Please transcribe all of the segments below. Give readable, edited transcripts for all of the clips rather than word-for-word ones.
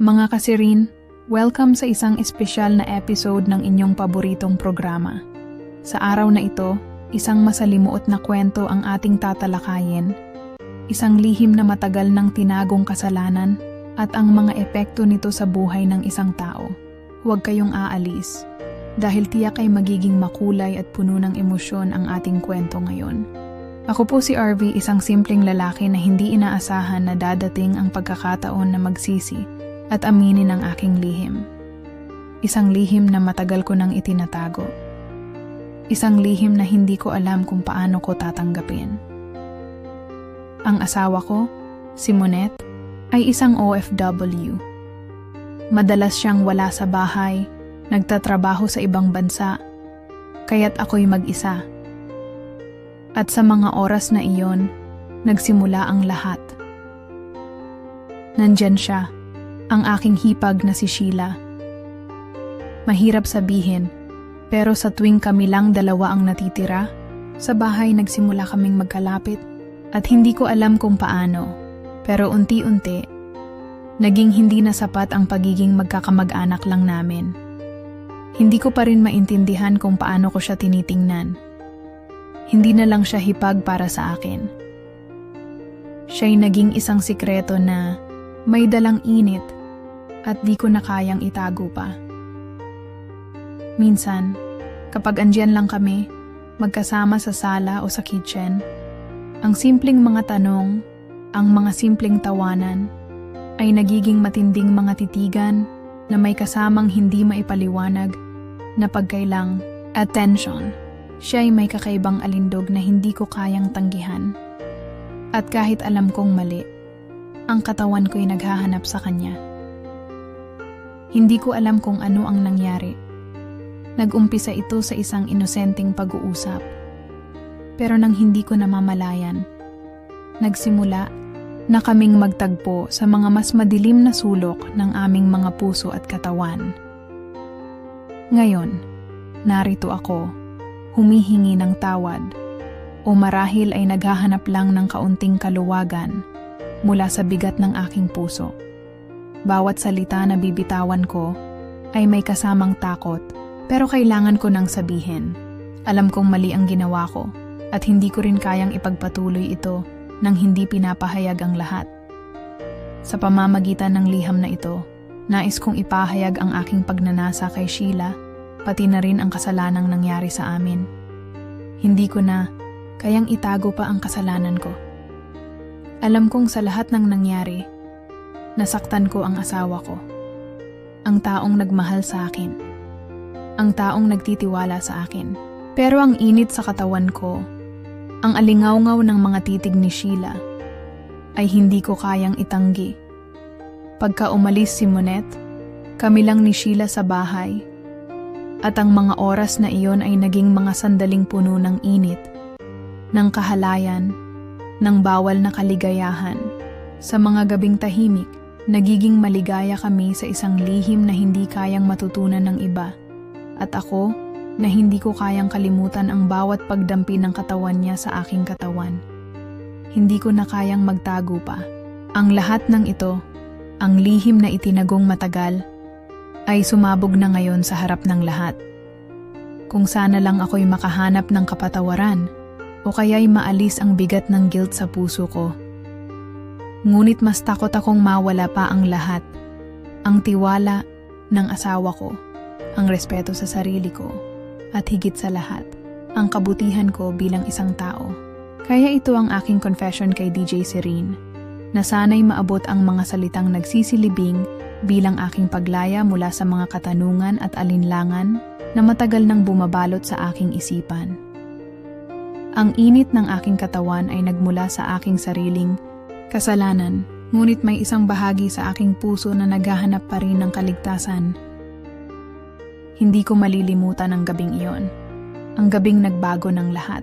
Mga kasirin, welcome sa isang espesyal na episode ng inyong paboritong programa. Sa araw na ito, isang masalimuot na kwento ang ating tatalakayin, isang lihim na matagal ng tinagong kasalanan at ang mga epekto nito sa buhay ng isang tao. Huwag kayong aalis, dahil tiyak ay magiging makulay at puno ng emosyon ang ating kwento ngayon. Ako po si RV, isang simpleng lalaki na hindi inaasahan na dadating ang pagkakataon na magsisi at aminin ang aking lihim. Isang lihim na matagal ko nang itinatago. Isang lihim na hindi ko alam kung paano ko tatanggapin. Ang asawa ko, si Monette, ay isang OFW. Madalas siyang wala sa bahay, nagtatrabaho sa ibang bansa, kaya't ako'y mag-isa. At sa mga oras na iyon, nagsimula ang lahat. Nandyan siya, ang aking hipag na si Sheila. Mahirap sabihin, pero sa tuwing kami lang dalawa ang natitira, sa bahay nagsimula kaming magkalapit at hindi ko alam kung paano, pero unti-unti, naging hindi na sapat ang pagiging magkakamag-anak lang namin. Hindi ko pa rin maintindihan kung paano ko siya tinitingnan. Hindi na lang siya hipag para sa akin. Siya'y naging isang sikreto na may dalang init at di ko na kayang itago pa. Minsan, kapag andyan lang kami, magkasama sa sala o sa kitchen, ang simpleng mga tanong, ang mga simpleng tawanan, ay nagiging matinding mga titigan na may kasamang hindi maipaliwanag na pagkailang attention. Siya ay may kakaibang alindog na hindi ko kayang tanggihan. At kahit alam kong mali, ang katawan ko'y naghahanap sa kanya. Hindi ko alam kung ano ang nangyari. Nag-umpisa ito sa isang inosenteng pag-uusap. Pero nang hindi ko namamalayan, nagsimula na kaming magtagpo sa mga mas madilim na sulok ng aming mga puso at katawan. Ngayon, narito ako, humihingi ng tawad, o marahil ay naghahanap lang ng kaunting kaluwagan mula sa bigat ng aking puso. Bawat salita na bibitawan ko ay may kasamang takot, pero kailangan ko nang sabihin. Alam kong mali ang ginawa ko at hindi ko rin kayang ipagpatuloy ito nang hindi pinapahayag ang lahat. Sa pamamagitan ng liham na ito, nais kong ipahayag ang aking pagnanasa kay Sheila, pati na rin ang kasalanang nangyari sa amin. Hindi ko na kayang itago pa ang kasalanan ko. Alam kong sa lahat ng nangyari, nasaktan ko ang asawa ko. Ang taong nagmahal sa akin. Ang taong nagtitiwala sa akin. Pero ang init sa katawan ko, ang alingawngaw ng mga titig ni Sheila, ay hindi ko kayang itanggi. Pagka umalis si Monette, kami lang ni Sheila sa bahay, at ang mga oras na iyon ay naging mga sandaling puno ng init, ng kahalayan, ng bawal na kaligayahan. Sa mga gabing tahimik, nagiging maligaya kami sa isang lihim na hindi kayang matutunan ng iba. At ako, na hindi ko kayang kalimutan ang bawat pagdampi ng katawan niya sa aking katawan. Hindi ko na kayang magtago pa. Ang lahat ng ito, ang lihim na itinagong matagal, ay sumabog na ngayon sa harap ng lahat. Kung sana lang ako'y makahanap ng kapatawaran, o kaya'y maalis ang bigat ng guilt sa puso ko. Ngunit mas takot akong mawala pa ang lahat. Ang tiwala ng asawa ko, ang respeto sa sarili ko, at higit sa lahat, ang kabutihan ko bilang isang tao. Kaya ito ang aking confession kay DJ Serene, na sana'y maabot ang mga salitang nagsisilibing bilang aking paglaya mula sa mga katanungan at alinlangan na matagal nang bumabalot sa aking isipan. Ang init ng aking katawan ay nagmula sa aking sariling kasalanan, ngunit may isang bahagi sa aking puso na naghahanap pa rin ng kaligtasan. Hindi ko malilimutan ang gabing iyon, ang gabing nagbago ng lahat.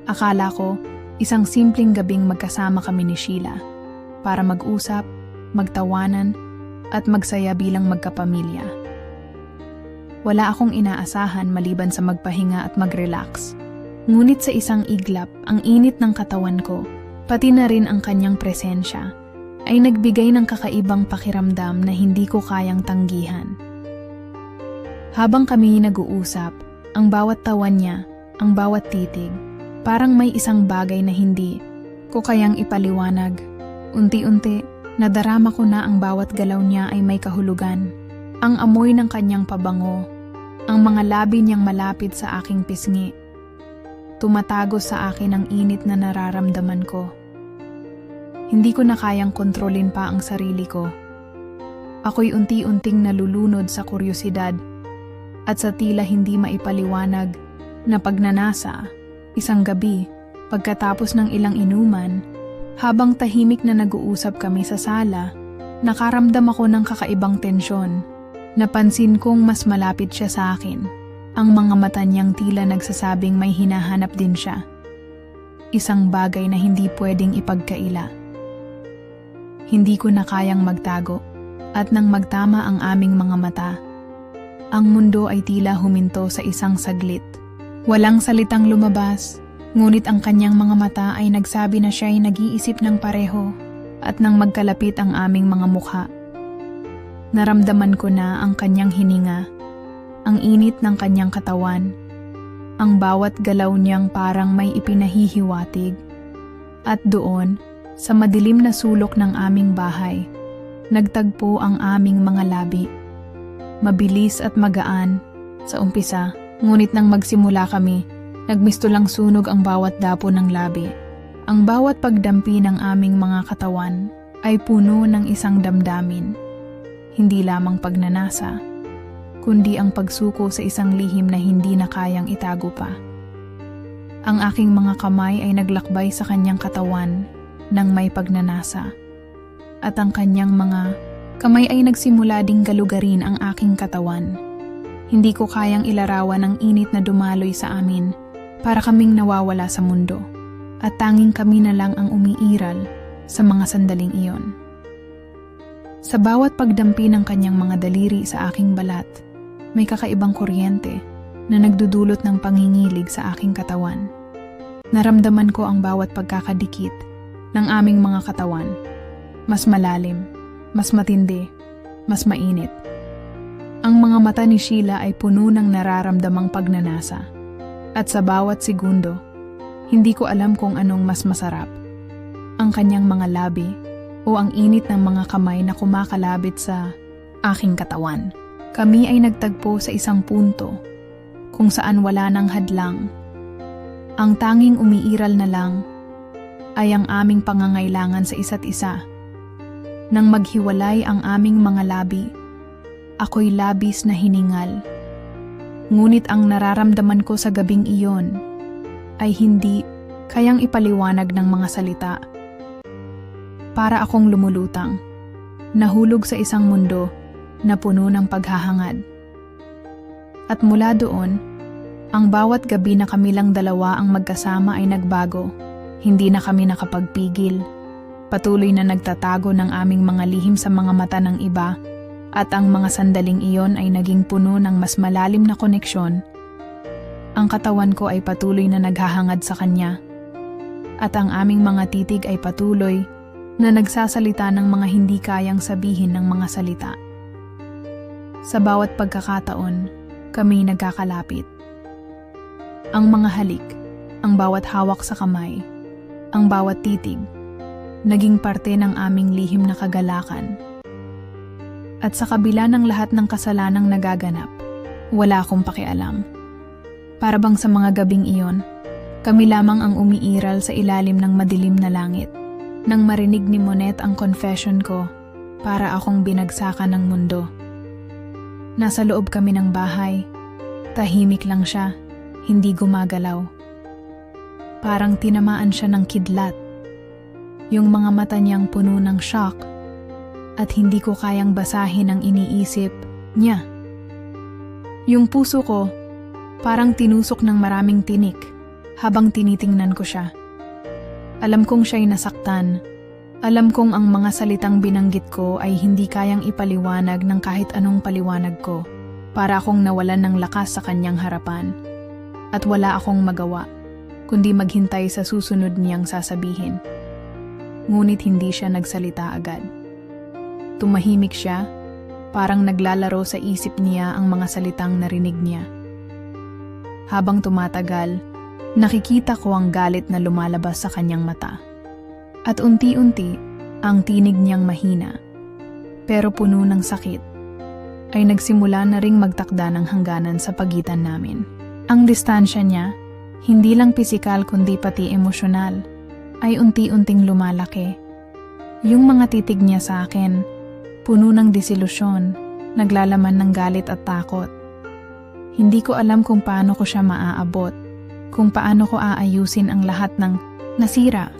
Akala ko, isang simpleng gabing magkasama kami ni Sheila para mag-usap, magtawanan, at magsaya bilang magkapamilya. Wala akong inaasahan maliban sa magpahinga at mag-relax. Ngunit sa isang iglap, ang init ng katawan ko, pati na rin ang kanyang presensya, ay nagbigay ng kakaibang pakiramdam na hindi ko kayang tanggihan. Habang kami nag-uusap, ang bawat tawa niya, ang bawat titig, parang may isang bagay na hindi ko kayang ipaliwanag. Unti-unti, nadarama ko na ang bawat galaw niya ay may kahulugan. Ang amoy ng kanyang pabango, ang mga labi niyang malapit sa aking pisngi. Tumatagos sa akin ang init na nararamdaman ko. Hindi ko na kayang kontrolin pa ang sarili ko. Ako'y unti-unting nalulunod sa kuryosidad at sa tila hindi maipaliwanag na pagnanasa, isang gabi, pagkatapos ng ilang inuman, habang tahimik na nag-uusap kami sa sala, nakaramdam ako ng kakaibang tensyon. Napansin kong mas malapit siya sa akin. Ang mga mata niyang tila nagsasabing may hinahanap din siya. Isang bagay na hindi pwedeng ipagkaila. Hindi ko na kayang magtago, at nang magtama ang aming mga mata, ang mundo ay tila huminto sa isang saglit. Walang salitang lumabas, ngunit ang kanyang mga mata ay nagsabi na siya ay nag-iisip ng pareho, at nang magkalapit ang aming mga mukha, naramdaman ko na ang kanyang hininga, ang init ng kanyang katawan, ang bawat galaw niyang parang may ipinahihiwatig. At doon, sa madilim na sulok ng aming bahay, nagtagpo ang aming mga labi. Mabilis at magaan sa umpisa, ngunit nang magsimula kami, nagmistulang sunog ang bawat dapo ng labi. Ang bawat pagdampi ng aming mga katawan ay puno ng isang damdamin. Hindi lamang pagnanasa, kundi ang pagsuko sa isang lihim na hindi na kayang itago pa. Ang aking mga kamay ay naglakbay sa kanyang katawan nang may pagnanasa, at ang kanyang mga kamay ay nagsimula ding galugarin ang aking katawan. Hindi ko kayang ilarawan ang init na dumaloy sa amin, para kaming nawawala sa mundo, at tanging kami na lang ang umiiral sa mga sandaling iyon. Sa bawat pagdampi ng kanyang mga daliri sa aking balat, may kakaibang kuryente na nagdudulot ng pangingilig sa aking katawan. Naramdaman ko ang bawat pagkakadikit ng aming mga katawan. Mas malalim, mas matindi, mas mainit. Ang mga mata ni Sheila ay puno ng nararamdamang pagnanasa. At sa bawat segundo, hindi ko alam kung anong mas masarap. Ang kanyang mga labi o ang init ng mga kamay na kumakalabit sa aking katawan. Kami ay nagtagpo sa isang punto kung saan wala nang hadlang. Ang tanging umiiral na lang ay ang aming pangangailangan sa isa't isa. Nang maghiwalay ang aming mga labi, ako'y labis na hiningal. Ngunit ang nararamdaman ko sa gabing iyon ay hindi kayang ipaliwanag ng mga salita. Para akong lumulutang, nahulog sa isang mundo na puno ng paghahangad. At mula doon, ang bawat gabi na kami lang dalawa ang magkasama ay nagbago. Hindi na kami nakapagpigil. Patuloy na nagtatago ng aming mga lihim sa mga mata ng iba, at ang mga sandaling iyon ay naging puno ng mas malalim na koneksyon. Ang katawan ko ay patuloy na naghahangad sa kanya, at ang aming mga titig ay patuloy na nagsasalita ng mga hindi kayang sabihin ng mga salita. Sa bawat pagkakataon, kami nagkakalapit. Ang mga halik, ang bawat hawak sa kamay, ang bawat titig, naging parte ng aming lihim na kagalakan. At sa kabila ng lahat ng kasalanang nagaganap, wala akong pakialam. Para bang sa mga gabing iyon, kami lamang ang umiiral sa ilalim ng madilim na langit. Nang marinig ni Monet ang confession ko, para akong binagsakan ng mundo. Nasa loob kami ng bahay, tahimik lang siya, hindi gumagalaw. Parang tinamaan siya ng kidlat. Yung mga mata niyang puno ng shock, at hindi ko kayang basahin ang iniisip niya. Yung puso ko, parang tinusok ng maraming tinik habang tinitingnan ko siya. Alam kong siya'y nasaktan. Alam kong ang mga salitang binanggit ko ay hindi kayang ipaliwanag ng kahit anong paliwanag ko. Para akong nawalan ng lakas sa kanyang harapan. At wala akong magawa, kundi maghintay sa susunod niyang sasabihin. ngunit hindi siya nagsalita agad. Tumahimik siya, parang naglalaro sa isip niya ang mga salitang narinig niya. Habang tumatagal, nakikita ko ang galit na lumalabas sa kanyang mata. At unti-unti, ang tinig niyang mahina, pero puno ng sakit, ay nagsimula na ring magtakda ng hangganan sa pagitan namin. Ang distansya niya, hindi lang pisikal kundi pati emosyonal, ay unti-unting lumalaki. Yung mga titig niya sa akin, puno ng desilusyon, naglalaman ng galit at takot. Hindi ko alam kung paano ko siya maaabot, kung paano ko aayusin ang lahat ng nasira.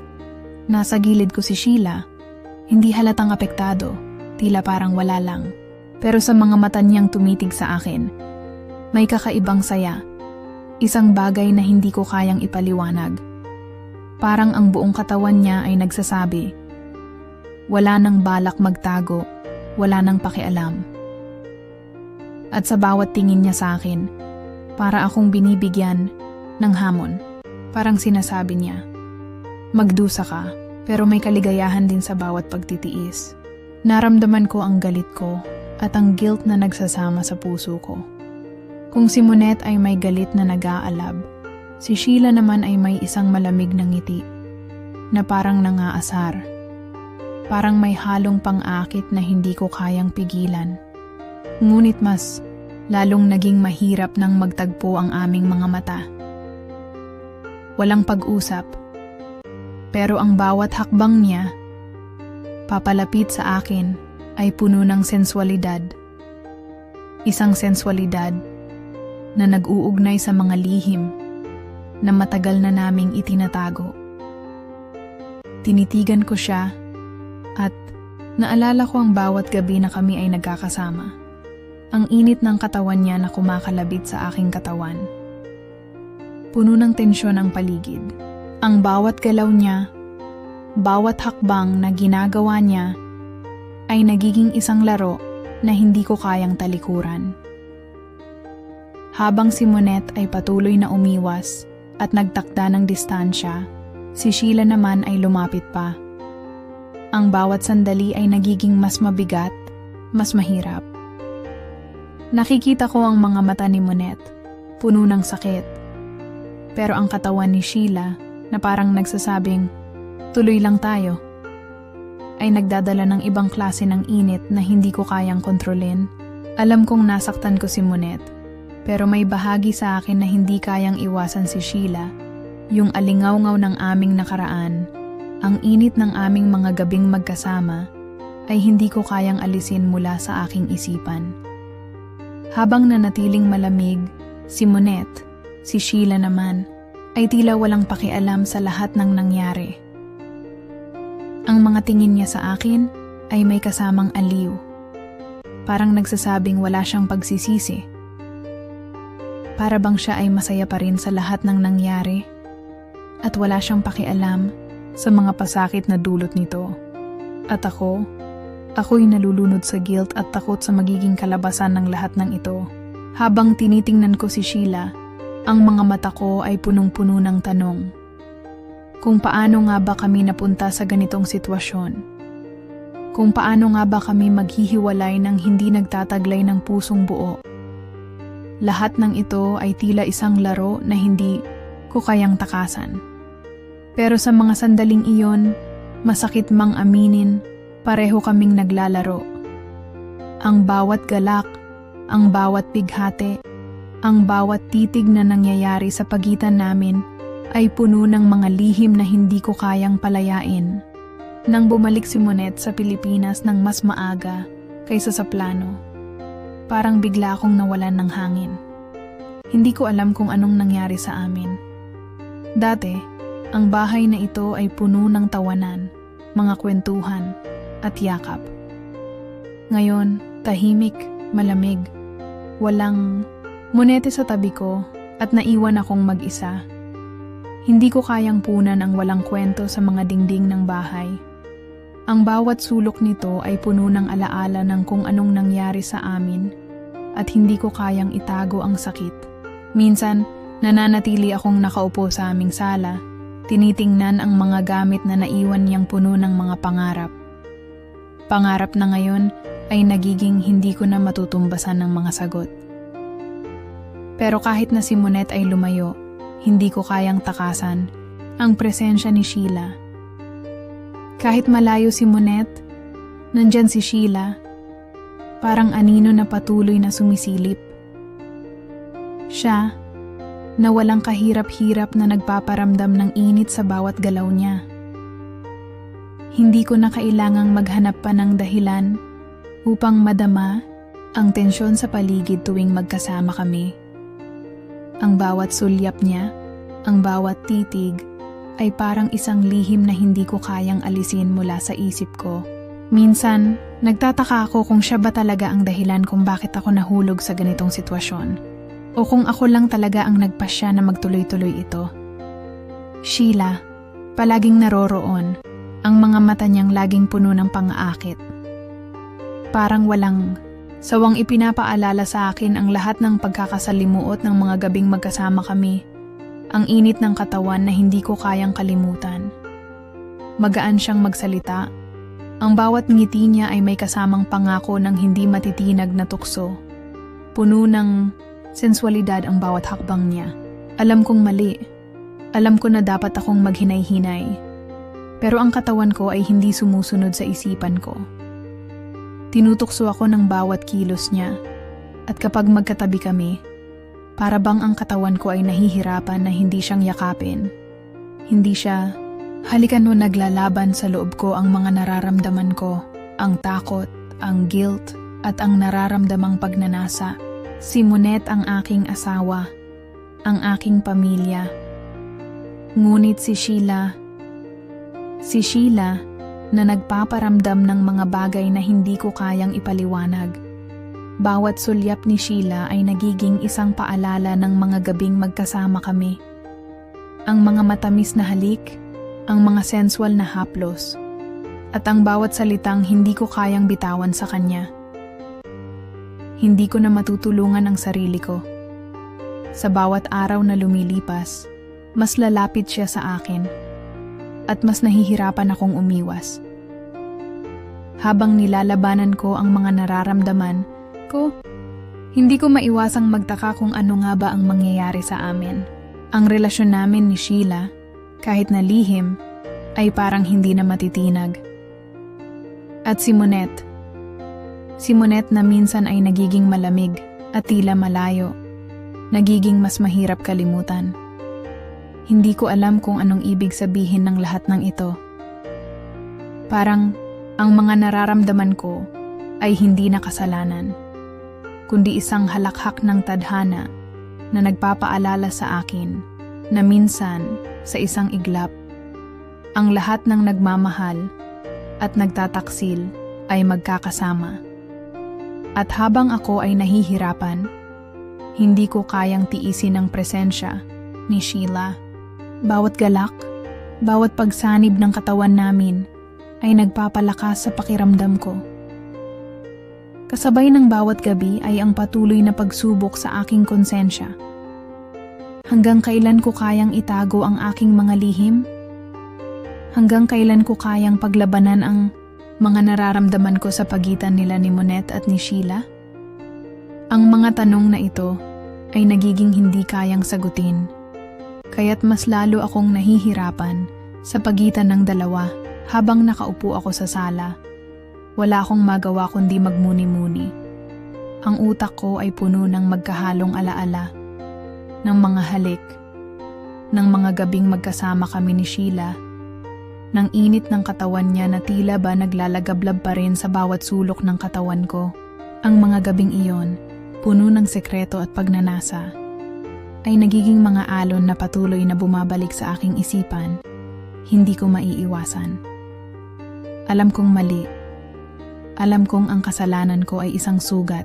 Nasa gilid ko si Sheila, hindi halatang apektado, tila parang wala lang. Pero sa mga mata niyang tumitig sa akin, may kakaibang saya, isang bagay na hindi ko kayang ipaliwanag. Parang ang buong katawan niya ay nagsasabi, wala nang balak magtago, wala nang pakialam. At sa bawat tingin niya sa akin, para akong binibigyan ng hamon. Parang sinasabi niya, magdusa ka, pero may kaligayahan din sa bawat pagtitiis. Naramdaman ko ang galit ko at ang guilt na nagsasama sa puso ko. Kung si Monette ay may galit na nag-aalab, si Sheila naman ay may isang malamig na ngiti na parang nangaasar. Parang may halong pang-akit na hindi ko kayang pigilan. Ngunit mas lalong naging mahirap nang magtagpo ang aming mga mata. Walang pag-usap, pero ang bawat hakbang niya, papalapit sa akin, ay puno ng sensualidad. Isang sensualidad na nag-uugnay sa mga lihim na matagal na naming itinatago. Tinitigan ko siya at naalala ko ang bawat gabi na kami ay nagkakasama. Ang init ng katawan niya na kumakalabit sa aking katawan. Puno ng tensyon ang paligid. Ang bawat galaw niya, bawat hakbang na ginagawa niya, ay nagiging isang laro na hindi ko kayang talikuran. Habang si Monette ay patuloy na umiwas at nagtakda ng distansya, si Sheila naman ay lumapit pa. Ang bawat sandali ay nagiging mas mabigat, mas mahirap. Nakikita ko ang mga mata ni Monette, puno ng sakit. Pero ang katawan ni Sheila, na parang nagsasabing, tuloy lang tayo, ay nagdadala ng ibang klase ng init na hindi ko kayang kontrolin. Alam kong nasaktan ko si Monette, pero may bahagi sa akin na hindi kayang iwasan si Sheila, yung alingaw-ngaw ng aming nakaraan, ang init ng aming mga gabing magkasama, ay hindi ko kayang alisin mula sa aking isipan. Habang nanatiling malamig, si Monette, si Sheila naman, ay tila walang pakialam sa lahat ng nangyari. Ang mga tingin niya sa akin ay may kasamang aliw. Parang nagsasabing wala siyang pagsisisi. Para bang siya ay masaya pa rin sa lahat ng nangyari at wala siyang pakialam sa mga pasakit na dulot nito. At ako'y nalulunod sa guilt at takot sa magiging kalabasan ng lahat ng ito. Habang tinitingnan ko si Sheila, ang mga mata ko ay punong-puno ng tanong. Kung paano nga ba kami napunta sa ganitong sitwasyon? Kung paano nga ba kami maghihiwalay ng hindi nagtataglay ng pusong buo? Lahat ng ito ay tila isang laro na hindi ko kayang takasan. Pero sa mga sandaling iyon, masakit mang aminin, pareho kaming naglalaro. Ang bawat galak, ang bawat bighati, ang bawat titig na nangyayari sa pagitan namin ay puno ng mga lihim na hindi ko kayang palayain. Nang bumalik si Monette sa Pilipinas ng mas maaga kaysa sa plano, parang bigla akong nawalan ng hangin. Hindi ko alam kung anong nangyari sa amin. Dati, ang bahay na ito ay puno ng tawanan, mga kwentuhan, at yakap. Ngayon, tahimik, malamig, walang Monette sa tabi ko at naiwan akong mag-isa. Hindi ko kayang punan ang walang kwento sa mga dingding ng bahay. Ang bawat sulok nito ay puno ng alaala ng kung anong nangyari sa amin at hindi ko kayang itago ang sakit. Minsan, nananatili akong nakaupo sa aming sala, Tinitingnan ang mga gamit na naiwan niyang puno ng mga pangarap. Pangarap na ngayon ay nagiging hindi ko na matutumbasan ng mga sagot. Pero kahit na si Monette ay lumayo, hindi ko kayang takasan ang presensya ni Sheila. Kahit malayo si Monette, nandyan si Sheila, parang anino na patuloy na sumisilip. Siya, na walang kahirap-hirap na nagpaparamdam ng init sa bawat galaw niya. Hindi ko na kailangang maghanap pa ng dahilan upang madama ang tensyon sa paligid tuwing magkasama kami. Ang bawat sulyap niya, ang bawat titig, ay parang isang lihim na hindi ko kayang alisin mula sa isip ko. Minsan, nagtataka ako kung siya ba talaga ang dahilan kung bakit ako nahulog sa ganitong sitwasyon. O kung ako lang talaga ang nagpasya na magtuloy-tuloy ito. Sheila, palaging naroroon, ang mga mata niyang laging puno ng pang-aakit. Parang walang sawang ipinapaalala sa akin ang lahat ng pagkakasalimuot ng mga gabing magkasama kami. Ang init ng katawan na hindi ko kayang kalimutan. Magaan siyang magsalita. Ang bawat ngiti niya ay may kasamang pangako ng hindi matitinag na tukso. Puno ng sensualidad ang bawat hakbang niya. Alam kong mali. Alam ko na dapat akong maghinay-hinay. Pero ang katawan ko ay hindi sumusunod sa isipan ko. Tinutukso ako ng bawat kilos niya. At kapag magkatabi kami, para bang ang katawan ko ay nahihirapan na hindi siyang yakapin. Hindi siya, halikan mo, naglalaban sa loob ko ang mga nararamdaman ko, ang takot, ang guilt, at ang nararamdamang pagnanasa. Si Monette ang aking asawa, ang aking pamilya. Ngunit si Sheila na nagpaparamdam ng mga bagay na hindi ko kayang ipaliwanag. Bawat sulyap ni Sheila ay nagiging isang paalala ng mga gabing magkasama kami. Ang mga matamis na halik, ang mga sensual na haplos, at ang bawat salitang hindi ko kayang bitawan sa kanya. Hindi ko na matutulungan ang sarili ko. Sa bawat araw na lumilipas, mas lalapit siya sa akin, at mas nahihirapan akong umiwas. Habang nilalabanan ko ang mga nararamdaman ko, hindi ko maiwasang magtaka kung ano nga ba ang mangyayari sa amin. Ang relasyon namin ni Sheila, kahit na lihim, ay parang hindi na matitinag. At si Monette na minsan ay nagiging malamig at tila malayo, nagiging mas mahirap kalimutan. Hindi ko alam kung anong ibig sabihin ng lahat ng ito. Parang ang mga nararamdaman ko ay hindi na kasalanan, kundi isang halakhak ng tadhana na nagpapaalala sa akin na minsan sa isang iglap, ang lahat ng nagmamahal at nagtataksil ay magkakasama. At habang ako ay nahihirapan, hindi ko kayang tiisin ang presensya ni Sheila. Bawat galak, bawat pagsanib ng katawan namin ay nagpapalakas sa pakiramdam ko. Kasabay ng bawat gabi ay ang patuloy na pagsubok sa aking konsensya. Hanggang kailan ko kayang itago ang aking mga lihim? Hanggang kailan ko kayang paglabanan ang mga nararamdaman ko sa pagitan nila ni Monette at ni Sheila? Ang mga tanong na ito ay nagiging hindi kayang sagutin. Kaya't mas lalo akong nahihirapan sa pagitan ng dalawa habang nakaupo ako sa sala. Wala akong magawa kundi magmuni-muni. Ang utak ko ay puno ng magkahalong alaala, ng mga halik, ng mga gabing magkasama kami ni Sheila, ng init ng katawan niya na tila ba naglalagablab pa rin sa bawat sulok ng katawan ko. Ang mga gabing iyon, puno ng sekreto at pagnanasa, ay nagiging mga alon na patuloy na bumabalik sa aking isipan. Hindi ko maiiwasan. Alam kong mali. Alam kong ang kasalanan ko ay isang sugat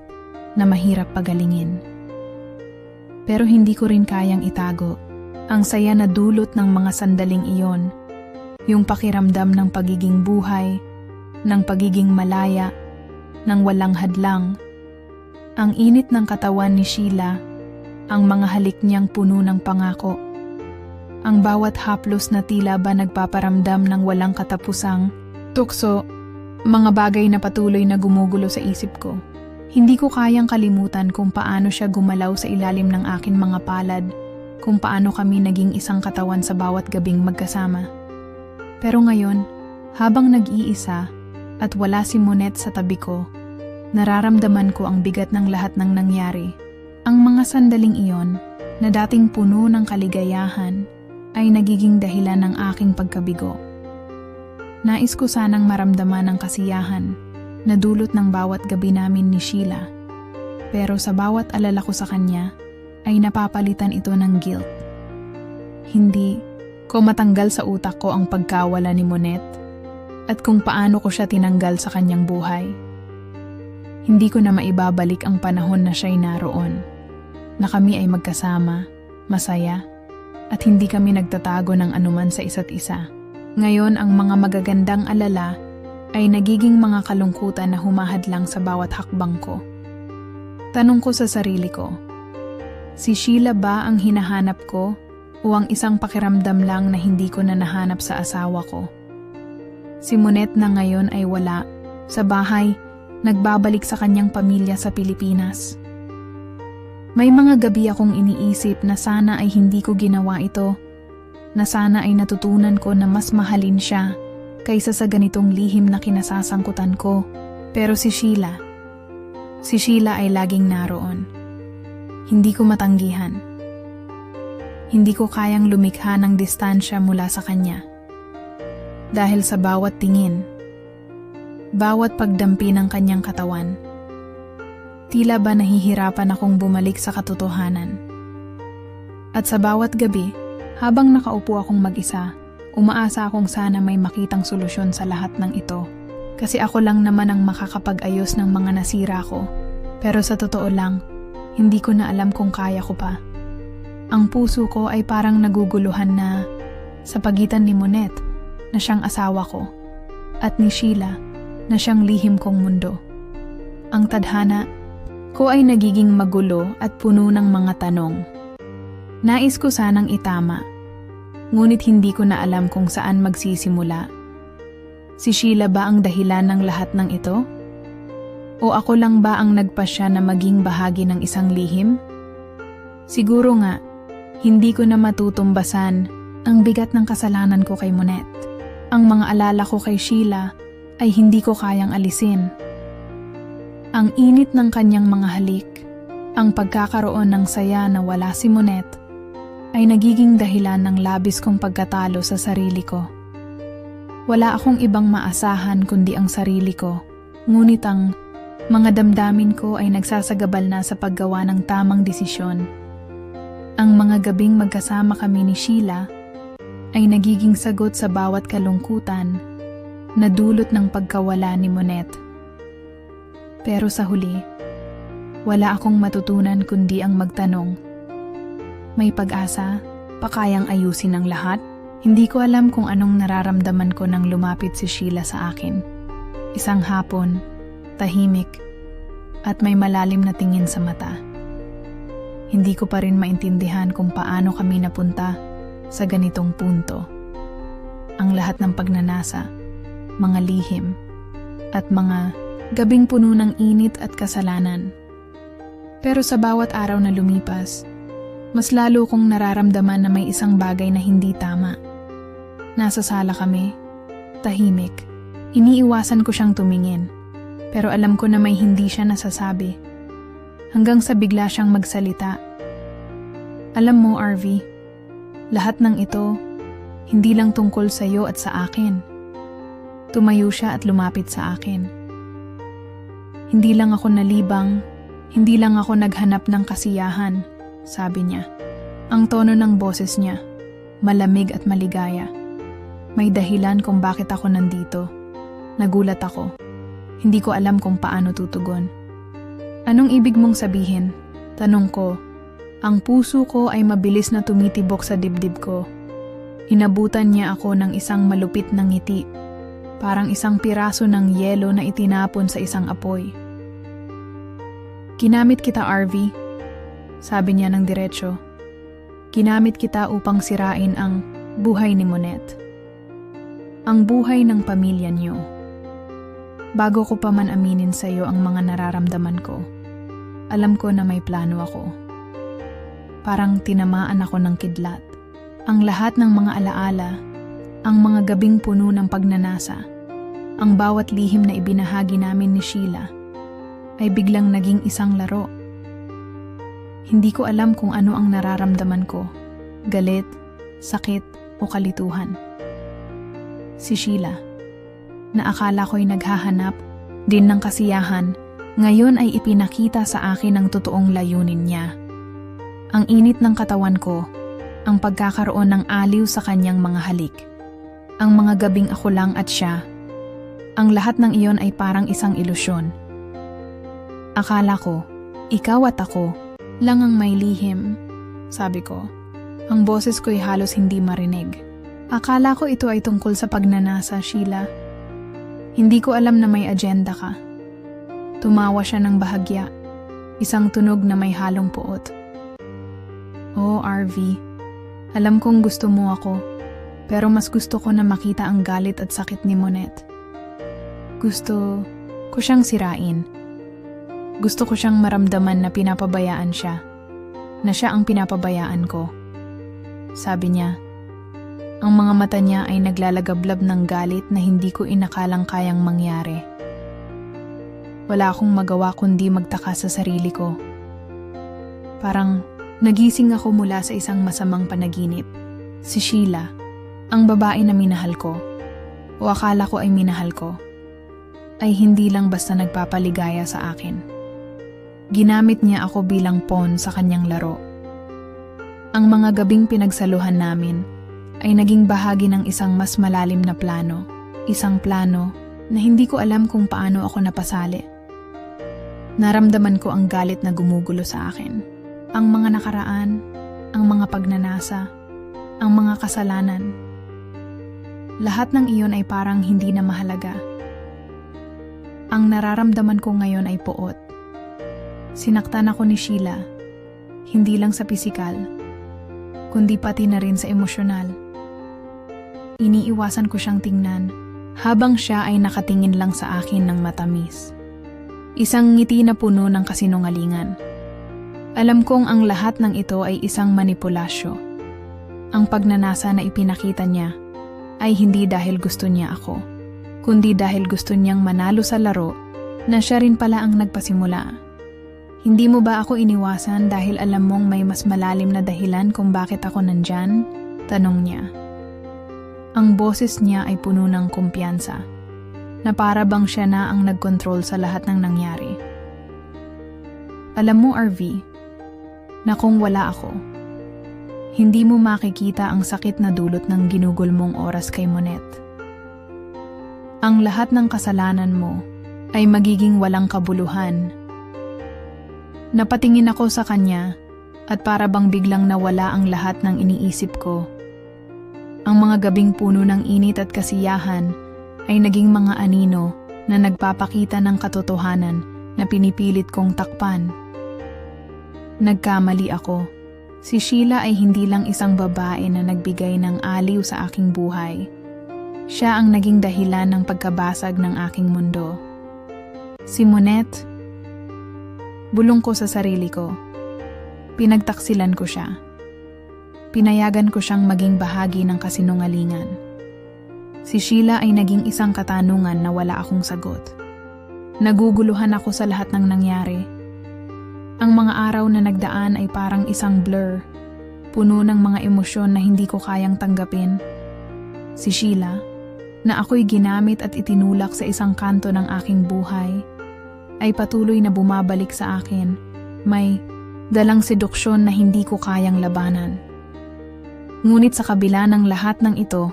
na mahirap pagalingin. Pero hindi ko rin kayang itago ang saya na dulot ng mga sandaling iyon, yung pakiramdam ng pagiging buhay, ng pagiging malaya, ng walang hadlang. Ang init ng katawan ni Sheila, ang mga halik niyang puno ng pangako, Ang bawat haplos na tila ba nagpaparamdam ng walang katapusang tukso, mga bagay na patuloy na gumugulo sa isip ko. Hindi ko kayang kalimutan kung paano siya gumalaw sa ilalim ng akin mga palad, kung paano kami naging isang katawan sa bawat gabing magkasama. Pero ngayon, habang nag-iisa at wala si Monette sa tabi ko, nararamdaman ko ang bigat ng lahat ng nangyari. Ang mga sandaling iyon, na dating puno ng kaligayahan, ay nagiging dahilan ng aking pagkabigo. Nais ko sanang maramdaman ang kasiyahan na dulot ng bawat gabi namin ni Sheila. Pero sa bawat alala ko sa kanya, ay napapalitan ito ng guilt. Hindi ko matanggal sa utak ko ang pagkawala ni Monette at kung paano ko siya tinanggal sa kanyang buhay. Hindi ko na maibabalik ang panahon na siya'y naroon, na kami ay magkasama, masaya, at hindi kami nagtatago ng anuman sa isa't isa. Ngayon ang mga magagandang alala ay nagiging mga kalungkutan na humahadlang sa bawat hakbang ko. Tanong ko sa sarili ko, si Sheila ba ang hinahanap ko o ang isang pakiramdam lang na hindi ko na nahanap sa asawa ko? Si Monette na ngayon ay wala, sa bahay, nagbabalik sa kanyang pamilya sa Pilipinas. May mga gabi akong iniisip na sana ay hindi ko ginawa ito, na sana ay natutunan ko na mas mahalin siya kaysa sa ganitong lihim na kinasasangkutan ko. Pero si Sheila ay laging naroon. Hindi ko matanggihan. Hindi ko kayang lumikha ng distansya mula sa kanya. Dahil sa bawat tingin, bawat pagdampi ng kanyang katawan, tila ba nahihirapan akong bumalik sa katotohanan. At sa bawat gabi, habang nakaupo akong mag-isa, umaasa akong sana may makitang solusyon sa lahat ng ito. Kasi ako lang naman ang makakapag-ayos ng mga nasira ko. Pero sa totoo lang, hindi ko na alam kung kaya ko pa. Ang puso ko ay parang naguguluhan na sa pagitan ni Monette, na siyang asawa ko, at ni Sheila, na siyang lihim kong mundo. Ang tadhana ko ay nagiging magulo at puno ng mga tanong. Nais ko sanang itama, ngunit hindi ko na alam kung saan magsisimula. Si Sheila ba ang dahilan ng lahat ng ito? O ako lang ba ang nagpasya na maging bahagi ng isang lihim? Siguro nga, hindi ko na matutumbasan ang bigat ng kasalanan ko kay Monette. Ang mga alala ko kay Sheila ay hindi ko kayang alisin. Ang init ng kanyang mga halik, ang pagkakaroon ng saya na wala si Monette, ay nagiging dahilan ng labis kong pagkatalo sa sarili ko. Wala akong ibang maasahan kundi ang sarili ko, ngunit ang mga damdamin ko ay nagsasagabal na sa paggawa ng tamang desisyon. Ang mga gabing magkasama kami ni Sheila ay nagiging sagot sa bawat kalungkutan na dulot ng pagkawala ni Monette. Pero sa huli, wala akong matutunan kundi ang magtanong, may pag-asa pa kayang ayusin ang lahat? Hindi ko alam kung anong nararamdaman ko nang lumapit si Sheila sa akin. Isang hapon, tahimik, at may malalim na tingin sa mata. Hindi ko pa rin maintindihan kung paano kami napunta sa ganitong punto. Ang lahat ng pagnanasa, mga lihim, at mga gabing puno ng init at kasalanan. Pero sa bawat araw na lumipas, mas lalo kong nararamdaman na may isang bagay na hindi tama. Nasa sala kami, tahimik. Iniiwasan ko siyang tumingin, pero alam ko na may hindi siya nasasabi. Hanggang sa bigla siyang magsalita. Alam mo, RV, lahat ng ito, hindi lang tungkol sa iyo at sa akin. Tumayo siya at lumapit sa akin. Hindi lang ako nalibang, hindi lang ako naghanap ng kasiyahan, sabi niya. Ang tono ng boses niya, malamig at maligaya. May dahilan kung bakit ako nandito. Nagulat ako. Hindi ko alam kung paano tutugon. Anong ibig mong sabihin? Tanong ko. Ang puso ko ay mabilis na tumitibok sa dibdib ko. Inabutan niya ako ng isang malupit na ngiti. Parang isang piraso ng yelo na itinapon sa isang apoy. Ginamit kita, RV. Sabi niya ng diretsyo. Ginamit kita upang sirain ang buhay ni Monette. Ang buhay ng pamilya niyo. Bago ko pa man aminin sa iyo ang mga nararamdaman ko, alam ko na may plano ako. Parang tinamaan ako ng kidlat. Ang lahat ng mga alaala, ang mga gabing puno ng pagnanasa, ang bawat lihim na ibinahagi namin ni Sheila, ay biglang naging isang laro. Hindi ko alam kung ano ang nararamdaman ko, galit, sakit o kalituhan. Si Sheila, na akala ko'y naghahanap din ng kasiyahan, ngayon ay ipinakita sa akin ang totoong layunin niya. Ang init ng katawan ko, ang pagkakaroon ng aliw sa kanyang mga halik, ang mga gabing ako lang at siya, ang lahat ng iyon ay parang isang ilusyon. Akala ko, ikaw at ako lang ang may lihim, sabi ko. Ang boses ko'y halos hindi marinig. Akala ko ito ay tungkol sa pagnanasa, Sheila. Hindi ko alam na may agenda ka. Tumawa siya ng bahagya, isang tunog na may halong puot. Oh, RV, alam kong gusto mo ako, pero mas gusto ko na makita ang galit at sakit ni Monette. Gusto ko siyang sirain. Gusto ko siyang maramdaman na pinapabayaan siya, na siya ang pinapabayaan ko. Sabi niya, ang mga mata niya ay naglalagablab ng galit na hindi ko inakalang kayang mangyari. Wala akong magawa kundi magtaka sa sarili ko. Parang nagising ako mula sa isang masamang panaginip. Si Sheila, ang babae na minahal ko, o akala ko ay minahal ko, ay hindi lang basta nagpapaligaya sa akin. Ginamit niya ako bilang pawn sa kanyang laro. Ang mga gabing pinagsaluhan namin ay naging bahagi ng isang mas malalim na plano. Isang plano na hindi ko alam kung paano ako napasali. Naramdaman ko ang galit na gumugulo sa akin. Ang mga nakaraan, ang mga pagnanasa, ang mga kasalanan. Lahat ng iyon ay parang hindi na mahalaga. Ang nararamdaman ko ngayon ay puot. Sinaktan ako ni Sheila, hindi lang sa pisikal, kundi pati na rin sa emosyonal. Iniiwasan ko siyang tingnan, habang siya ay nakatingin lang sa akin ng matamis. Isang ngiti na puno ng kasinungalingan. Alam kong ang lahat ng ito ay isang manipulasyo. Ang pagnanasa na ipinakita niya ay hindi dahil gusto niya ako, kundi dahil gusto niyang manalo sa laro na siya rin pala ang nagpasimula. Hindi mo ba ako iniwasan dahil alam mong may mas malalim na dahilan kung bakit ako nandyan? Tanong niya. Ang boses niya ay puno ng kumpiyansa, na para bang siya na ang nagkontrol sa lahat ng nangyari. Alam mo, RV, na kung wala ako, hindi mo makikita ang sakit na dulot ng ginugol mong oras kay Monette. Ang lahat ng kasalanan mo ay magiging walang kabuluhan. Napatingin ako sa kanya at para bang biglang nawala ang lahat ng iniisip ko. Ang mga gabing puno ng init at kasiyahan ay naging mga anino na nagpapakita ng katotohanan na pinipilit kong takpan. Nagkamali ako. Si Sheila ay hindi lang isang babae na nagbigay ng aliw sa aking buhay. Siya ang naging dahilan ng pagkabasag ng aking mundo. Si Monette, bulong ko sa sarili ko. Pinagtaksilan ko siya. Pinayagan ko siyang maging bahagi ng kasinungalingan. Si Sheila ay naging isang katanungan na wala akong sagot. Naguguluhan ako sa lahat ng nangyari. Ang mga araw na nagdaan ay parang isang blur, puno ng mga emosyon na hindi ko kayang tanggapin. Si Sheila, na ako'y ginamit at itinulak sa isang kanto ng aking buhay, ay patuloy na bumabalik sa akin. May dalang seduksyon na hindi ko kayang labanan. Ngunit sa kabila ng lahat ng ito,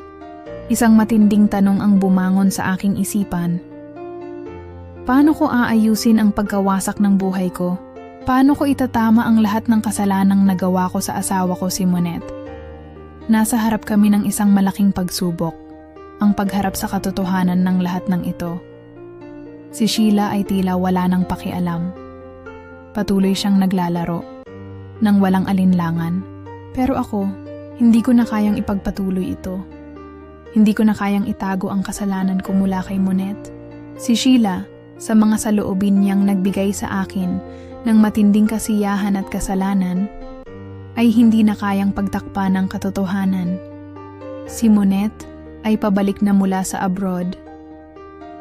isang matinding tanong ang bumangon sa aking isipan. Paano ko aayusin ang pagkawasak ng buhay ko? Paano ko itatama ang lahat ng kasalanang nagawa ko sa asawa ko si Monette? Nasa harap kami ng isang malaking pagsubok, ang pagharap sa katotohanan ng lahat ng ito. Si Sheila ay tila wala nang pakialam. Patuloy siyang naglalaro, nang walang alinlangan, Pero ako, hindi ko na kayang ipagpatuloy ito. Hindi ko na kayang itago ang kasalanan ko mula kay Monet. Si Sheila, sa mga saloobin niyang nagbigay sa akin ng matinding kasiyahan at kasalanan, ay hindi na kayang pagtakpan ng katotohanan. Si Monet ay pabalik na mula sa abroad.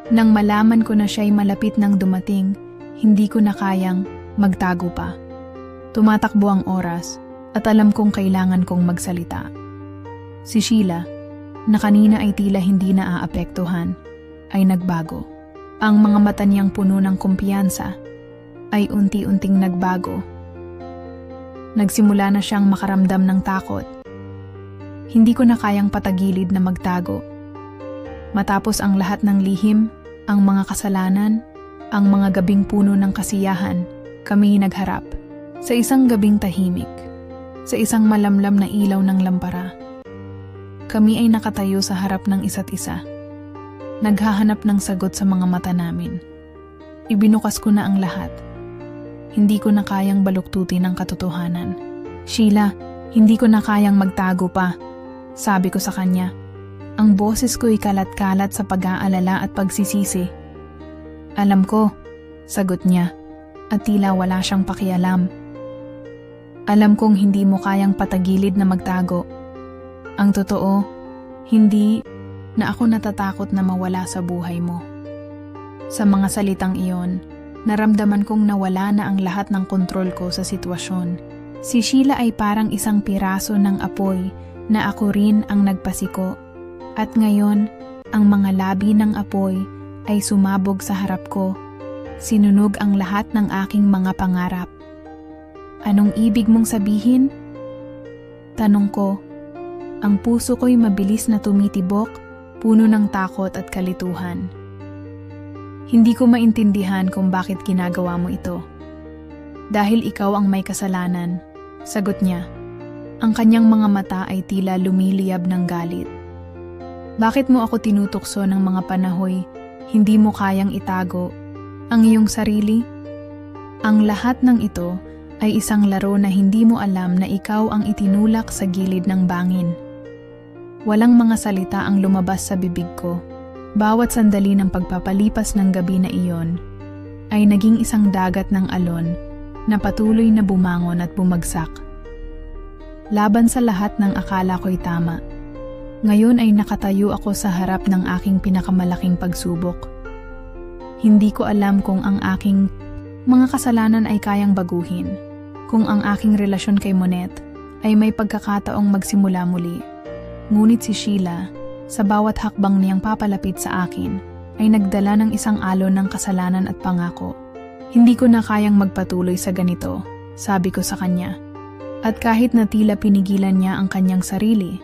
Nang malaman ko na siya'y malapit nang dumating, hindi ko na kayang magtago pa. Tumatakbo ang oras at alam kong kailangan kong magsalita. Si Sheila, na kanina ay tila hindi na aapektuhan, ay nagbago. Ang mga mata niyang puno ng kumpiyansa ay unti-unting nagbago. Nagsimula na siyang makaramdam ng takot. Hindi ko na kayang patagilid na magtago. Matapos ang lahat ng lihim, ang mga kasalanan, ang mga gabing puno ng kasiyahan, kami nagharap. Sa isang gabing tahimik, sa isang malamlam na ilaw ng lampara, kami ay nakatayo sa harap ng isa't isa. Naghahanap ng sagot sa mga mata namin. Ibinukas ko na ang lahat. Hindi ko na kayang baluktutin ang katotohanan. Sheila, hindi ko na kayang magtago pa. Sabi ko sa kanya. Ang boses ko'y kalat-kalat sa pag-aalala at pagsisisi. Alam ko, sagot niya, at tila wala siyang pakialam. Alam kong hindi mo kayang patagilid na magtago. Ang totoo, hindi na ako natatakot na mawala sa buhay mo. Sa mga salitang iyon, naramdaman kong nawala na ang lahat ng kontrol ko sa sitwasyon. Si Sheila ay parang isang piraso ng apoy na ako rin ang nagpasiko. At ngayon, ang mga labi ng apoy ay sumabog sa harap ko. Sinunog ang lahat ng aking mga pangarap. Anong ibig mong sabihin? Tanong ko. Ang puso ko'y mabilis na tumitibok, puno ng takot at kalituhan. Hindi ko maintindihan kung bakit ginagawa mo ito. Dahil ikaw ang may kasalanan, sagot niya. Ang kanyang mga mata ay tila lumiliyab ng galit. Bakit mo ako tinutukso ng mga panahoy, hindi mo kayang itago ang iyong sarili? Ang lahat ng ito ay isang laro na hindi mo alam na ikaw ang itinulak sa gilid ng bangin. Walang mga salita ang lumabas sa bibig ko. Bawat sandali ng pagpapalipas ng gabi na iyon ay naging isang dagat ng alon na patuloy na bumangon at bumagsak. Laban sa lahat ng akala ko'y tama. Ngayon ay nakatayo ako sa harap ng aking pinakamalaking pagsubok. Hindi ko alam kung ang aking mga kasalanan ay kayang baguhin, kung ang aking relasyon kay Monet ay may pagkakataong magsimula muli. Ngunit si Sheila, sa bawat hakbang niyang papalapit sa akin, ay nagdala ng isang alon ng kasalanan at pangako. Hindi ko na kayang magpatuloy sa ganito, sabi ko sa kanya. At kahit na tila pinigilan niya ang kanyang sarili,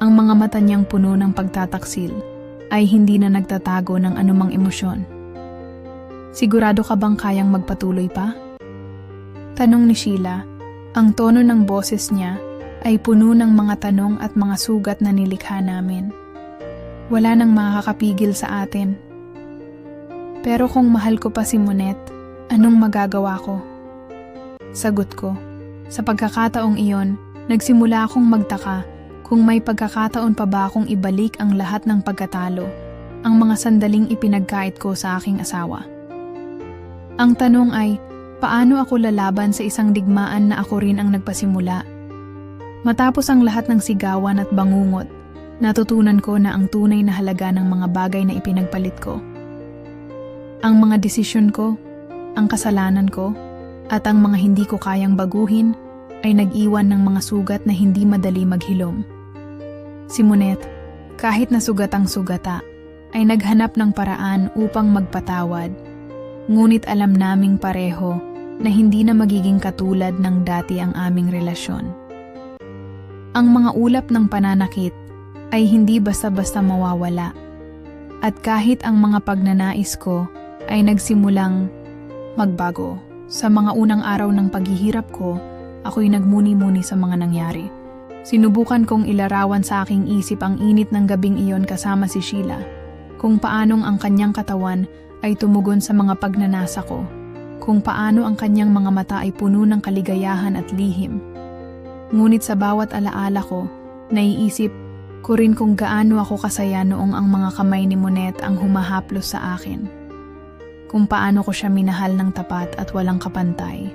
ang mga mata niyang puno ng pagtataksil ay hindi na nagtatago ng anumang emosyon. Sigurado ka bang kayang magpatuloy pa? Tanong ni Sheila. Ang tono ng boses niya ay puno ng mga tanong at mga sugat na nilikha namin. Wala nang makakapigil sa atin. Pero kung mahal ko pa si Monet, anong magagawa ko? Sagot ko. Sa pagkakataong iyon, nagsimula akong magtaka kung may pagkakataon pa ba akong ibalik ang lahat ng pagkatalo, ang mga sandaling ipinagkait ko sa aking asawa. Ang tanong ay, paano ako lalaban sa isang digmaan na ako rin ang nagpasimula? Matapos ang lahat ng sigawan at bangungot, natutunan ko na ang tunay na halaga ng mga bagay na ipinagpalit ko. Ang mga desisyon ko, ang kasalanan ko, at ang mga hindi ko kayang baguhin ay nag-iwan ng mga sugat na hindi madali maghilom. Si Monet, kahit na sugatang sugata, ay naghanap ng paraan upang magpatawad. Ngunit alam naming pareho na hindi na magiging katulad ng dati ang aming relasyon. Ang mga ulap ng pananakit ay hindi basta-basta mawawala. At kahit ang mga pagnanais ko ay nagsimulang magbago, sa mga unang araw ng paghihirap ko, ako'y nagmuni-muni sa mga nangyari. Sinubukan kong ilarawan sa aking isip ang init ng gabing iyon kasama si Sheila, kung paanong ang kanyang katawan ay tumugon sa mga pagnanasa ko, kung paano ang kanyang mga mata ay puno ng kaligayahan at lihim. Ngunit sa bawat alaala ko, naiisip ko rin kung gaano ako kasaya noong ang mga kamay ni Monet ang humahaplos sa akin. Kung paano ko siya minahal ng tapat at walang kapantay.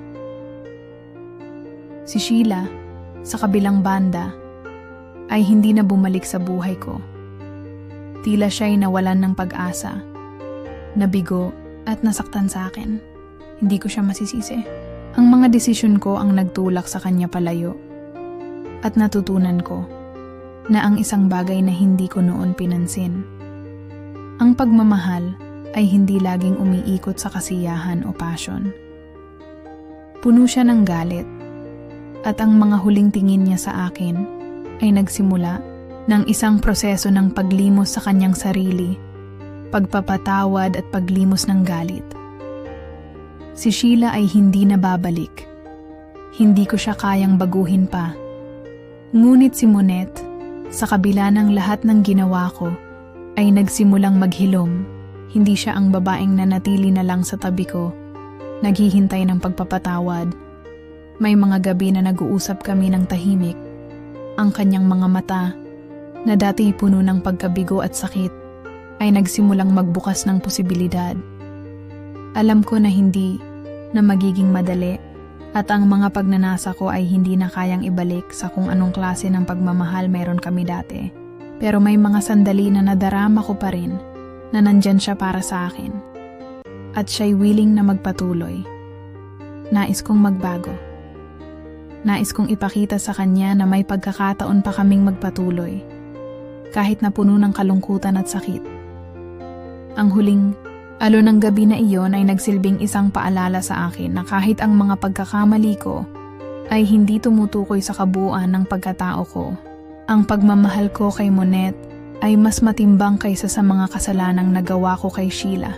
Si Sheila, sa kabilang banda, ay hindi na bumalik sa buhay ko. Tila siya'y nawalan ng pag-asa, nabigo at nasaktan sa akin. Hindi ko siya masisisi. Ang mga desisyon ko ang nagtulak sa kanya palayo. At natutunan ko na ang isang bagay na hindi ko noon pinansin. Ang pagmamahal ay hindi laging umiikot sa kasiyahan o passion. Puno siya ng galit at ang mga huling tingin niya sa akin ay nagsimula ng isang proseso ng paglimos sa kanyang sarili, pagpapatawad at paglimos ng galit. Si Sheila ay hindi na babalik. Hindi ko siya kayang baguhin pa. Ngunit si Monet, sa kabila ng lahat ng ginawa ko, ay nagsimulang maghilom. Hindi siya ang babaeng nanatili na lang sa tabi ko, naghihintay ng pagpapatawad. May mga gabi na nag-uusap kami ng tahimik. Ang kanyang mga mata, na dati puno ng pagkabigo at sakit, ay nagsimulang magbukas ng posibilidad. Alam ko na hindi na magiging madali at ang mga pagnanasa ko ay hindi na kayang ibalik sa kung anong klase ng pagmamahal meron kami dati. Pero may mga sandali na nadarama ko pa rin na nandyan siya para sa akin. At siya'y willing na magpatuloy. Nais kong magbago. Nais kong ipakita sa kanya na may pagkakataon pa kaming magpatuloy. Kahit na puno ng kalungkutan at sakit. Ang huling alon ng gabi na iyon ay nagsilbing isang paalala sa akin na kahit ang mga pagkakamali ko ay hindi tumutukoy sa kabuuan ng pagkatao ko. Ang pagmamahal ko kay Monet ay mas matimbang kaysa sa mga kasalanang nagawa ko kay Sheila.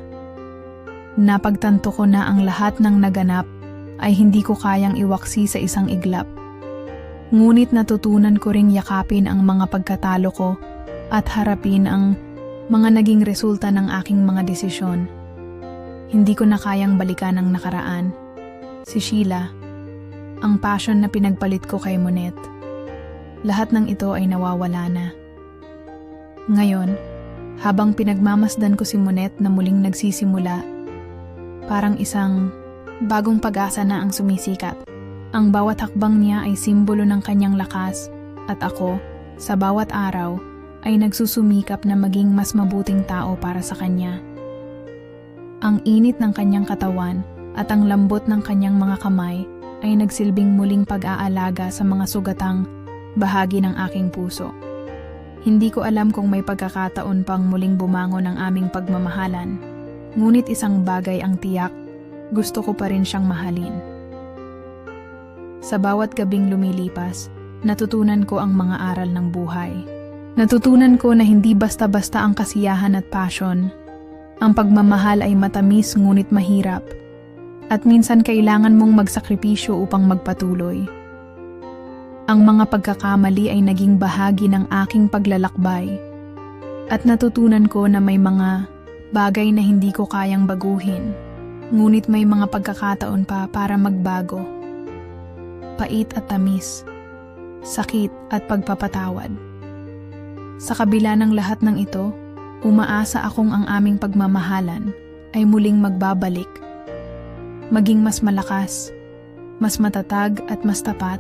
Napagtanto ko na ang lahat ng naganap ay hindi ko kayang iwaksi sa isang iglap. Ngunit natutunan ko ring yakapin ang mga pagkatalo ko at harapin ang mga naging resulta ng aking mga desisyon. Hindi ko na kayang balikan ang nakaraan. Si Sheila, ang passion na pinagpalit ko kay Monet. Lahat ng ito ay nawawala na. Ngayon, habang pinagmamasdan ko si Monet na muling nagsisimula, parang isang bagong pag-asa na ang sumisikat. Ang bawat hakbang niya ay simbolo ng kanyang lakas at ako, sa bawat araw, ay nagsusumikap na maging mas mabuting tao para sa kanya. Ang init ng kanyang katawan at ang lambot ng kanyang mga kamay ay nagsilbing muling pag-aalaga sa mga sugatang bahagi ng aking puso. Hindi ko alam kung may pagkakataon pang muling bumangon ang aming pagmamahalan, ngunit isang bagay ang tiyak, gusto ko pa rin siyang mahalin. Sa bawat gabing lumilipas, natutunan ko ang mga aral ng buhay. Natutunan ko na hindi basta-basta ang kasiyahan at passion. Ang pagmamahal ay matamis ngunit mahirap. At minsan kailangan mong magsakripisyo upang magpatuloy. Ang mga pagkakamali ay naging bahagi ng aking paglalakbay. At natutunan ko na may mga bagay na hindi ko kayang baguhin. Ngunit may mga pagkakataon pa para magbago. Pait at tamis. Sakit at pagpapatawad. Sa kabila ng lahat ng ito, umaasa akong ang aming pagmamahalan ay muling magbabalik. Maging mas malakas, mas matatag at mas tapat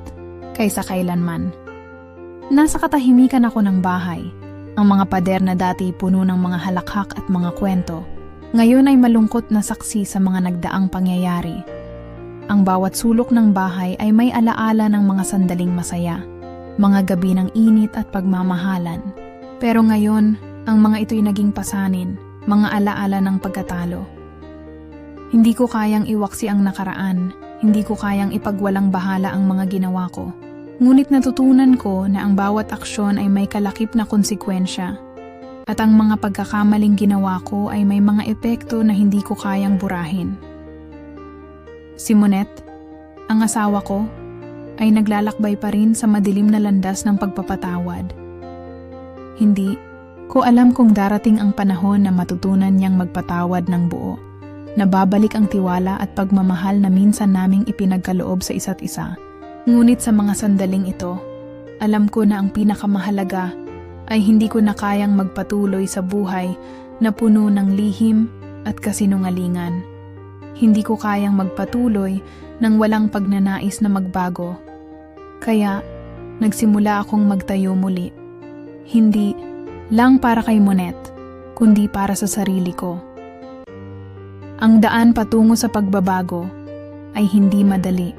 kaysa kailanman. Nasa katahimikan ako ng bahay. Ang mga pader na dati puno ng mga halakhak at mga kwento, ngayon ay malungkot na saksi sa mga nagdaang pangyayari. Ang bawat sulok ng bahay ay may alaala ng mga sandaling masaya, mga gabi ng init at pagmamahalan. Pero ngayon, ang mga ito'y naging pasanin, mga alaala ng pagkatalo. Hindi ko kayang iwaksi ang nakaraan, hindi ko kayang ipagwalang bahala ang mga ginawa ko. Ngunit natutunan ko na ang bawat aksyon ay may kalakip na konsekwensya. At ang mga pagkakamaling ginawa ko ay may mga epekto na hindi ko kayang burahin. Si Monet, ang asawa ko, ay naglalakbay pa rin sa madilim na landas ng pagpapatawad. Hindi ko alam kung darating ang panahon na matutunan niyang magpatawad ng buo, na babalik ang tiwala at pagmamahal na minsan naming ipinagkaloob sa isa't isa. Ngunit sa mga sandaling ito, alam ko na ang pinakamahalaga ay hindi ko na kayang magpatuloy sa buhay na puno ng lihim at kasinungalingan. Hindi ko kayang magpatuloy nang walang pagnanais na magbago. Kaya, nagsimula akong magtayo muli. Hindi lang para kay Monet, kundi para sa sarili ko. Ang daan patungo sa pagbabago ay hindi madali.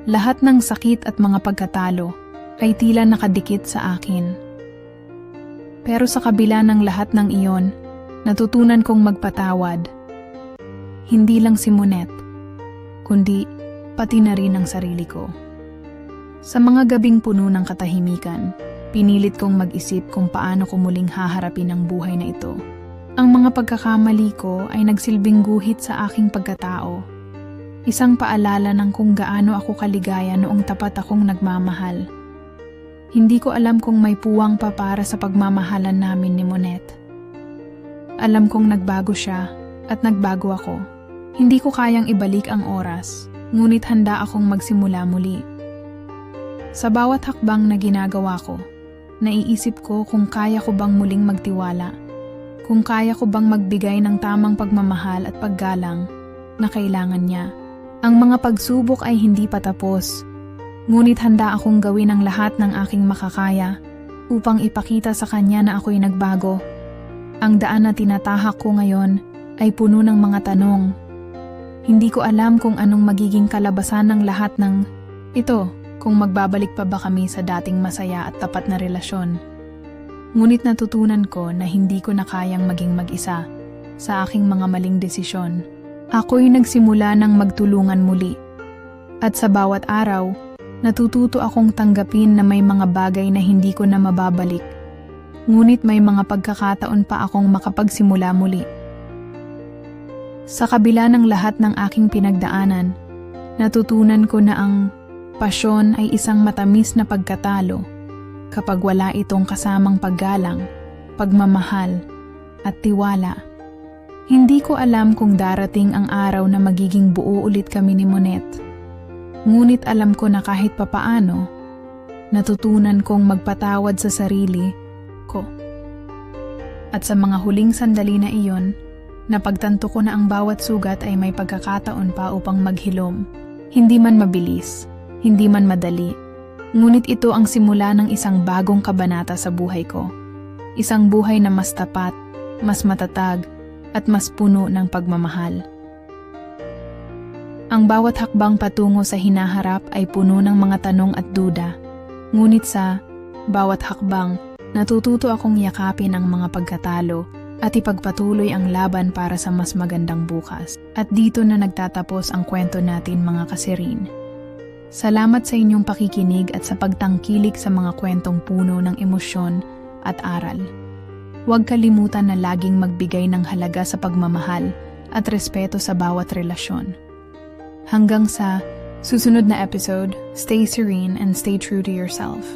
Lahat ng sakit at mga pagkatalo ay tila nakadikit sa akin. Pero sa kabila ng lahat ng iyon, natutunan kong magpatawad. Hindi lang si Monet, kundi pati na rin ang sarili ko. Sa mga gabing puno ng katahimikan, pinilit kong mag-isip kung paano ko muling haharapin ang buhay na ito. Ang mga pagkakamali ko ay nagsilbing guhit sa aking pagkatao. Isang paalala ng kung gaano ako kaligaya noong tapat akong nagmamahal. Hindi ko alam kung may puwang pa para sa pagmamahalan namin ni Monet. Alam kong nagbago siya at nagbago ako. Hindi ko kayang ibalik ang oras, ngunit handa akong magsimula muli. Sa bawat hakbang na ginagawa ko, naiisip ko kung kaya ko bang muling magtiwala, kung kaya ko bang magbigay ng tamang pagmamahal at paggalang na kailangan niya. Ang mga pagsubok ay hindi patapos, ngunit handa akong gawin ang lahat ng aking makakaya upang ipakita sa kanya na ako'y nagbago. Ang daan na tinatahak ko ngayon ay puno ng mga tanong. Hindi ko alam kung anong magiging kalabasan ng lahat ng ito, kung magbabalik pa ba kami sa dating masaya at tapat na relasyon. Ngunit natutunan ko na hindi ko na kayang maging mag-isa sa aking mga maling desisyon. Ako'y nagsimula ng magtulungan muli. At sa bawat araw, natututo akong tanggapin na may mga bagay na hindi ko na mababalik. Ngunit may mga pagkakataon pa akong makapagsimula muli. Sa kabila ng lahat ng aking pinagdaanan, natutunan ko na ang pasyon ay isang matamis na pagkatalo kapag wala itong kasamang paggalang, pagmamahal, at tiwala. Hindi ko alam kung darating ang araw na magiging buo ulit kami ni Monet. Ngunit alam ko na kahit papaano, natutunan kong magpatawad sa sarili ko. At sa mga huling sandali na iyon, napagtanto ko na ang bawat sugat ay may pagkakataon pa upang maghilom. Hindi man mabilis, hindi man madali, ngunit ito ang simula ng isang bagong kabanata sa buhay ko. Isang buhay na mas tapat, mas matatag, at mas puno ng pagmamahal. Ang bawat hakbang patungo sa hinaharap ay puno ng mga tanong at duda. Ngunit sa bawat hakbang, natututo akong yakapin ang mga pagkatalo at ipagpatuloy ang laban para sa mas magandang bukas. At dito na nagtatapos ang kwento natin, mga kasirin. Salamat sa inyong pakikinig at sa pagtangkilik sa mga kwentong puno ng emosyon at aral. Huwag kalimutan na laging magbigay ng halaga sa pagmamahal at respeto sa bawat relasyon. Hanggang sa susunod na episode, stay serene and stay true to yourself.